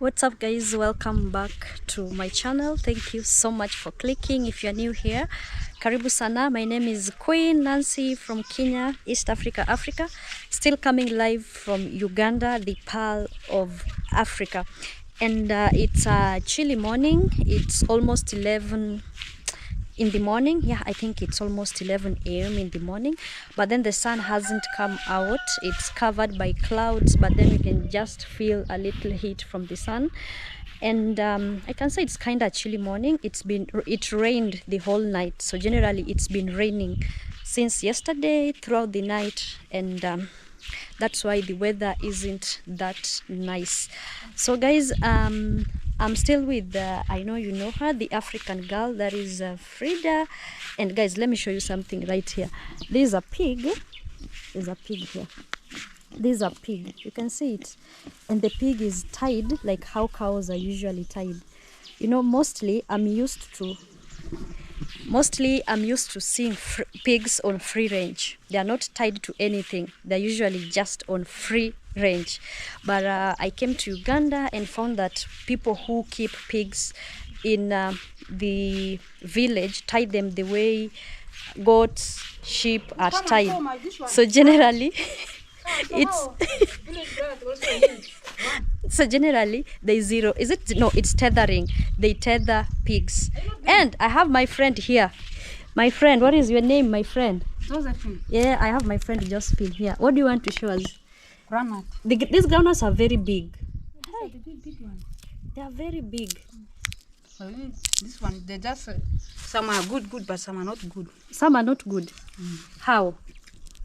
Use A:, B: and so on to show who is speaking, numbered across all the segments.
A: What's up guys, welcome back to my channel. Thank you so much for clicking. If you're new here, karibu sana. My name is Queen Nancy from Kenya, East Africa, Africa. Still coming live from Uganda, the Pearl of Africa. And it's a chilly morning. It's almost 11 in the morning. Yeah, I think it's almost 11 a.m. in the morning, but then the sun hasn't come out. It's covered by clouds, but then you can just feel a little heat from the sun. And I can say it's kind of chilly morning. It rained the whole night, so generally it's been raining since yesterday throughout the night, and that's why the weather isn't that nice. So guys, I'm still with I know you know her, the African girl, that is Frida. And guys, let me show you something right here. There's a pig. There's a pig here. There's a pig, you can see it, and the pig is tied like how cows are usually tied. You know, mostly I'm used to seeing pigs on free range. They are not tied to anything. They're usually just on free range. But I came to Uganda and found that people who keep pigs in the village tie them the way goats, sheep are tied. So generally it's so generally there's zero. Is it? No, it's tethering. They tether pigs. And I have my friend here. My friend, what is your name, my friend?
B: Josephine.
A: Yeah, I have my friend Josephine here. What do you want to show us?
B: Groundnut.
A: These groundnuts are very big.
B: Hi. The big one.
A: They are very big.
B: So this one, they just some are good, but some are not good.
A: Some are not good. How?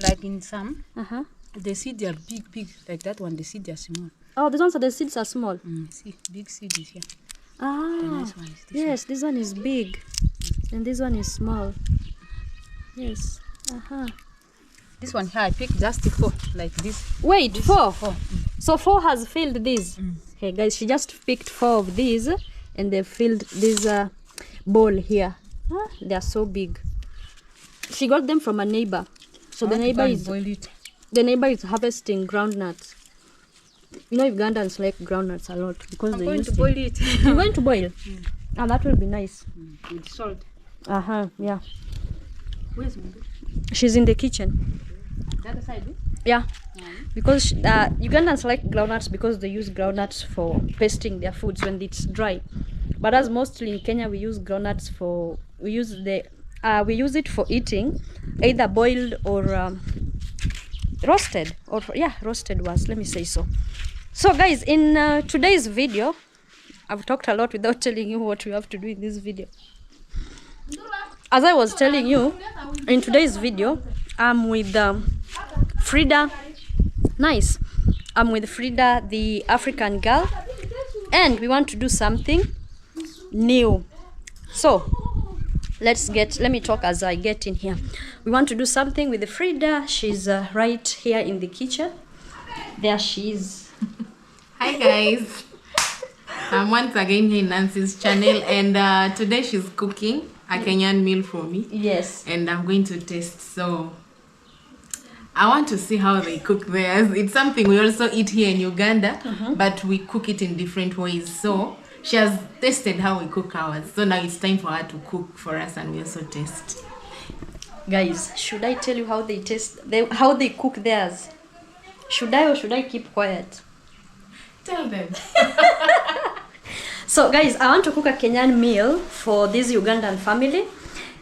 B: Like in some,
A: Uh-huh.
B: the seeds are big. Like that one, the seeds are small.
A: Oh, these ones are the seeds are small.
B: See, big seed is here.
A: Ah,
B: The nice one is this
A: yes, this one is big, and this one is small. Yes. Uh-huh.
B: This one here, I picked just 4, like this.
A: Wait,
B: This,
A: 4.
B: 4.
A: So 4 has filled these. Okay, guys, she just picked 4 of these, and they filled this bowl here. They are so big. She got them from a neighbor. So the neighbor is harvesting groundnuts. You know, Ugandans like groundnuts a lot because
B: I'm
A: they
B: going
A: use
B: to boil it.
A: You're going to boil? Ah, that will be nice.
B: With salt.
A: Yeah.
B: Where's my bowl?
A: She's in the kitchen.
B: The other side?
A: Yeah. Because Ugandans like groundnuts because they use groundnuts for pasting their foods when it's dry. But as mostly in Kenya, we use groundnuts we use it for eating, either boiled or roasted, or roasted ones, let me say so. So guys, in today's video, I've talked a lot without telling you what we have to do in this video. As I was telling you, in today's video, I'm with Frida. Nice. I'm with Frida, the African girl, and we want to do something new. So let me talk as I get in here. We want to do something with the Frida. She's right here in the kitchen. There she is.
C: Hi guys. I'm once again here in Nancy's channel, and today she's cooking a Kenyan meal for me.
A: Yes.
C: And I'm going to taste. So I want to see how they cook theirs. It's something we also eat here in Uganda, but we cook it in different ways. So she has tasted how we cook ours. So now it's time for her to cook for us, and we also taste.
A: Guys, should I tell you how they how they cook theirs? Should I, or should I keep quiet?
C: Tell them.
A: So guys, I want to cook a Kenyan meal for this Ugandan family,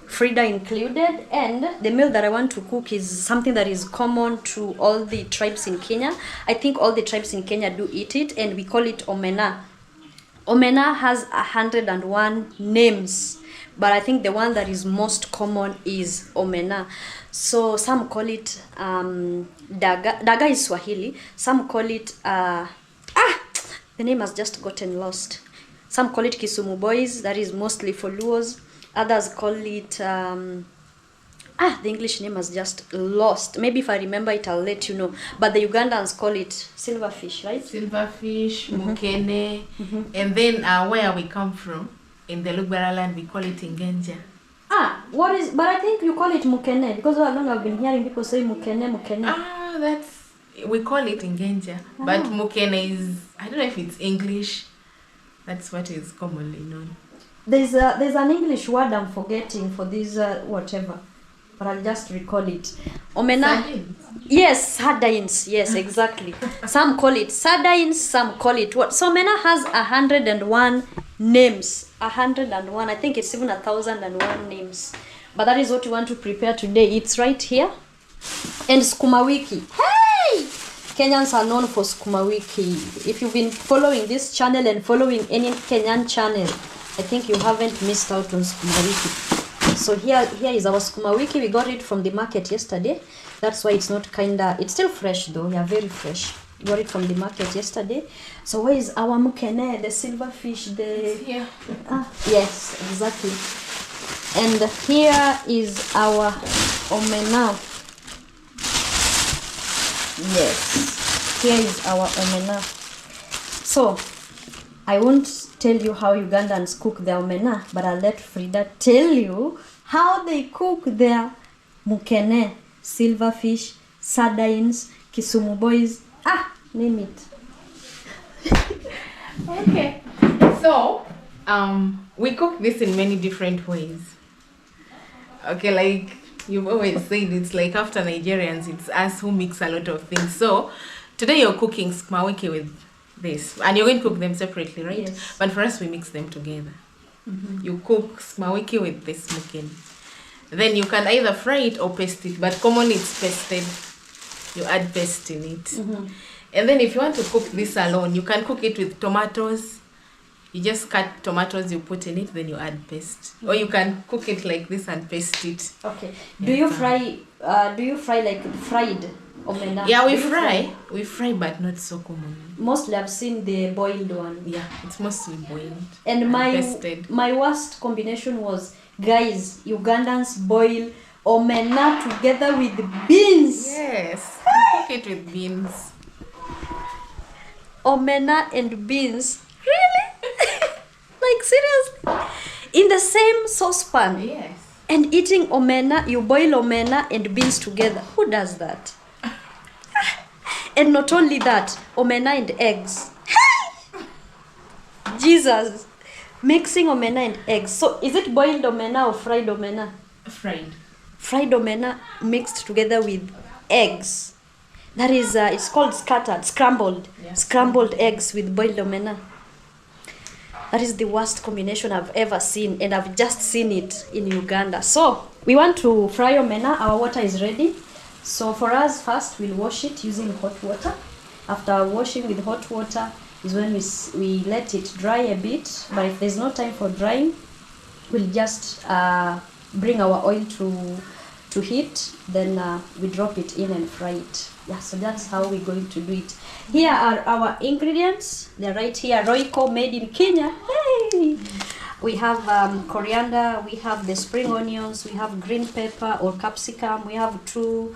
A: Frida included, and the meal that I want to cook is something that is common to all the tribes in Kenya. I think all the tribes in Kenya do eat it, and we call it omena. Omena has 101 names, but I think the one that is most common is omena. So some call it daga. Daga is Swahili. Some call it the name has just gotten lost. Some call it Kisumu boys, that is mostly for Luos. Others call it the English name has just lost. Maybe if I remember it, I'll let you know. But the Ugandans call it silverfish, right?
C: Silverfish, mukene, and then where we come from, in the Lugbara land, we call it ingenja.
A: But I think you call it mukene, because how long I've been hearing people say mukene.
C: We call it ingenja. But mukene is, I don't know if it's English. That's what is commonly known.
A: There's an English word I'm forgetting for this whatever, but I'll just recall it. Omena.
C: Sardines.
A: Yes, sardines. Yes, exactly. Some call it sardines, some call it what? So omena has 101 names. 101. I think it's even 1,001 names. But that is what we want to prepare today. It's right here. And sukuma wiki. Hey! Kenyans are known for sukuma wiki. If you've been following this channel and following any Kenyan channel, I think you haven't missed out on sukuma wiki. So here is our sukuma wiki. We got it from the market yesterday. That's why it's not it's still fresh though. Yeah, very fresh. We got it from the market yesterday. So where is our mukene, the silverfish,
C: Yeah.
A: Yes, exactly. And here is our omena. Yes, here is our omena. So I won't tell you how Ugandans cook their omena, but I'll let Frida tell you how they cook their mukene, silverfish, sardines, Kisumu boys, name it.
C: Okay. So, we cook this in many different ways. Okay, like you've always said, it's like after Nigerians, it's us who mix a lot of things. So, today you're cooking sukuma wiki with this, and you're going to cook them separately, right?
A: Yes.
C: But for us, we mix them together. You cook sukuma wiki with this mukene. Then you can either fry it or paste it, but commonly it's pasted. You add paste in it. And then if you want to cook this alone, you can cook it with tomatoes. You just cut tomatoes, you put in it, then you add paste. Or you can cook it like this and paste it.
A: Okay. Do you fry like fried omena?
C: Yeah, we fry. We fry, but not so common.
A: Mostly I've seen the boiled one.
C: Yeah, it's mostly boiled.
A: And
C: pasted.
A: my worst combination was, guys, Ugandans boil omena together with beans.
C: Yes, cook it with beans.
A: Omena and beans. Really? Like seriously? In the same saucepan.
C: Yes.
A: And eating omena, you boil omena and beans together. Who does that? And not only that, omena and eggs. Jesus. Mixing omena and eggs. So is it boiled omena or fried omena?
C: Fried.
A: Fried omena mixed together with eggs. That is, it's called scrambled.
C: Yeah.
A: Scrambled eggs with boiled omena. That is the worst combination I've ever seen, and I've just seen it in Uganda. So we want to fry omena. Our water is ready. So for us, first we'll wash it using hot water. After washing with hot water is when we let it dry a bit. But if there's no time for drying, we'll just bring our oil to heat. Then we drop it in and fry it. Yeah, so that's how we're going to do it. Here are our ingredients. They're right here. Royco, made in Kenya. Hey! We have coriander, we have the spring onions, we have green pepper or capsicum, we have 2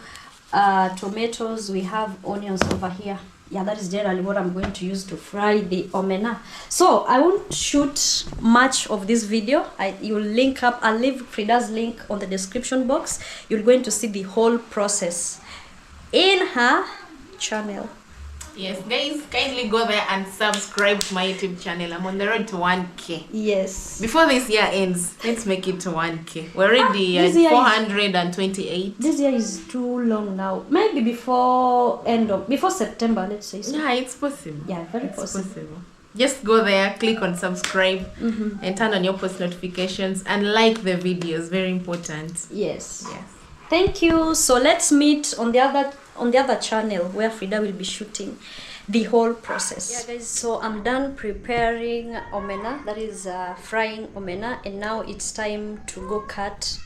A: tomatoes, we have onions over here. Yeah, that is generally what I'm going to use to fry the omena. So I won't shoot much of this video. You'll link up, I'll leave Frida's link on the description box. You're going to see the whole process in her channel.
C: Yes, guys, kindly go there and subscribe to my YouTube channel. I'm on the road to 1K.
A: Yes.
C: Before this year ends, let's make it to 1K. We're already at 428.
A: This year is too long now. Maybe before September, let's say so.
C: Yeah, it's possible.
A: Yeah, very possible.
C: Just go there, click on subscribe, and turn on your post notifications and like the videos. Very important.
A: Yes.
C: Yes.
A: Thank you. So let's meet on the other channel where Frida will be shooting the whole process. Yeah, guys. So I'm done preparing omena. That is frying omena, and now it's time to go cut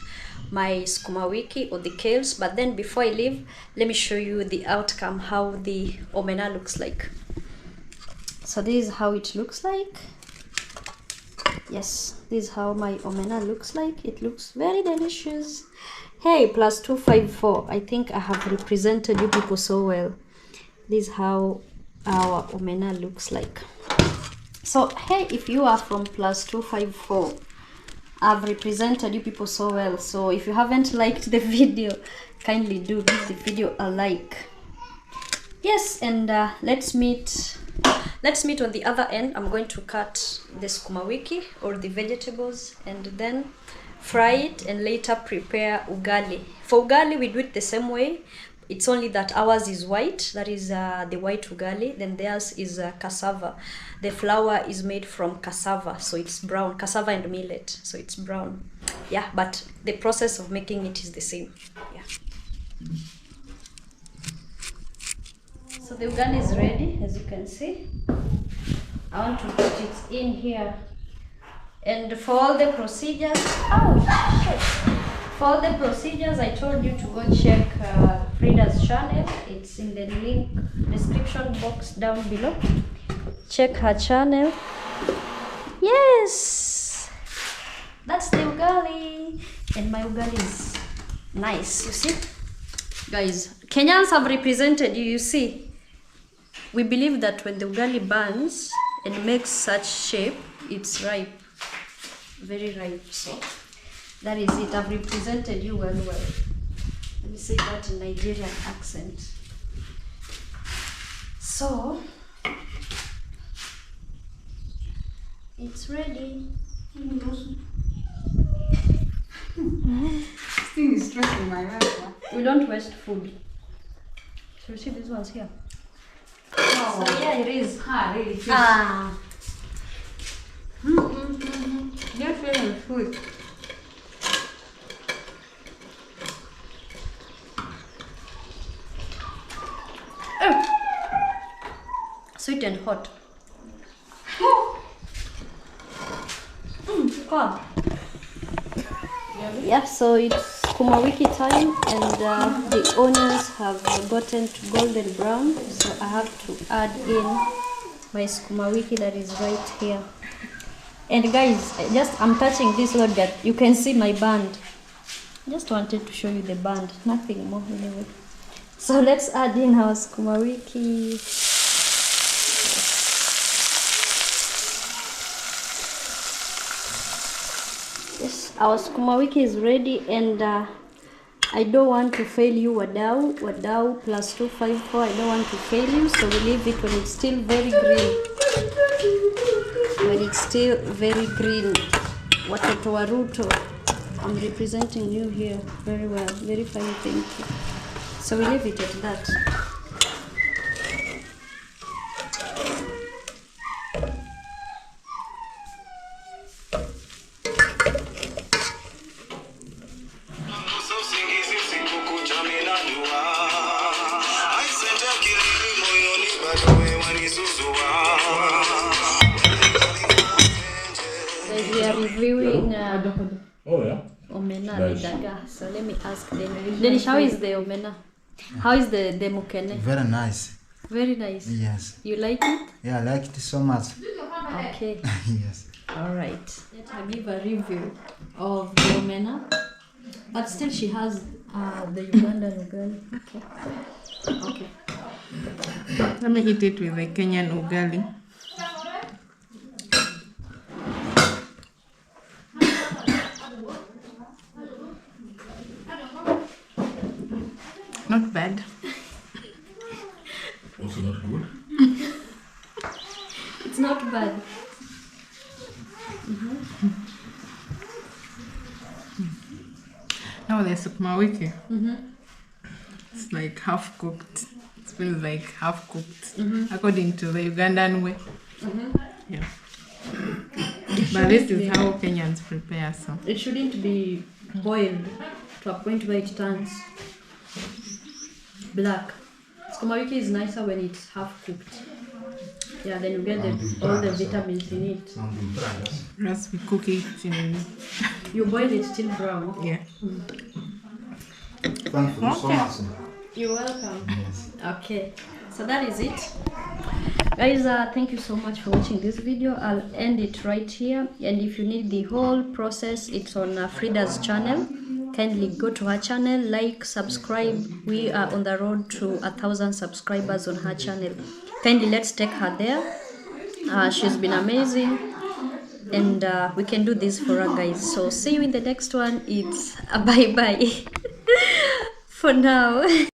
A: my sukuma wiki or the kales. But then before I leave, let me show you the outcome, how the omena looks like. So this is how it looks like. Yes, this is how my omena looks like. It looks very delicious. Hey, plus 254. I think I have represented you people so well. This is how our omena looks like. So hey, if you are from plus 254, I've represented you people so well. So if you haven't liked the video, kindly do give the video a like. Yes, and let's meet let's meet on the other end. I'm going to cut the sukuma wiki or the vegetables and then fry it and later prepare ugali. For ugali, we do it the same way. It's only that ours is white, that is the white ugali, then theirs is cassava. The flour is made from cassava, so it's brown, cassava and millet, so it's brown. Yeah, but the process of making it is the same. Yeah. So the ugali is ready, as you can see. I want to put it in here. And for all the procedures, for all the procedures, I told you to go check Frida's channel. It's in the link description box down below. Check her channel. Yes, that's the ugali, and my ugali is nice. You see, guys, Kenyans have represented you. You see, we believe that when the ugali burns and makes such shape, it's ripe, very ripe. So that is it. I've represented you well. Let me say that in Nigerian accent. So it's ready.
B: This thing is stressing my life.
A: We don't waste food. So you see these ones here.
B: Oh,
A: So yeah, it is.
B: really? Just feeling food.
A: Sweet and hot. Wow. Yeah, so it's sukuma wiki time, and the onions have gotten to golden brown, so I have to add in my sukuma wiki that is right here. And guys, I'm touching this load that you can see my band. Just wanted to show you the band, nothing more anyway. So let's add in our sukuma wiki. Yes, our sukuma wiki is ready, and I don't want to fail you, wadau +254. I don't want to fail you, so we leave it when it's still very green. When it's still very green. Watoto wa Ruto, I'm representing you here very well, very fine, thank you. So we leave it at that. We are reviewing omena and daga. So let me ask Denish, how is the omena? How is the mukene?
D: Very nice.
A: Very nice.
D: Yes.
A: You like it?
D: Yeah, I like it so much.
A: Okay.
D: Yes.
A: All right. Let her give a review of the omena. But still she has the Ugandan ugali. Okay. Okay.
C: Let me eat it with the Kenyan ugali. Not bad.
E: Also not good.
A: It's not bad.
C: Now the sukuma wiki. It's like half cooked. It feels like half cooked, according to the Ugandan way. Yeah. But this is how Kenyans prepare. So
A: It shouldn't be boiled to a point where it turns black. Sukuma wiki is nicer when it's half cooked. Yeah, then you get all the vitamins in it.
C: as we cook it in,
A: You boil it till brown.
C: yeah.
D: Thank you so much.
A: You're welcome.
D: Yes.
A: Okay, so that is it. Guys, thank you so much for watching this video. I'll end it right here. And if you need the whole process, it's on Frida's channel. Kindly go to her channel, like, subscribe. We are on the road to 1,000 subscribers on her channel. Kindly let's take her there. She's been amazing, and we can do this for her, guys. So see you in the next one. It's a bye bye for now.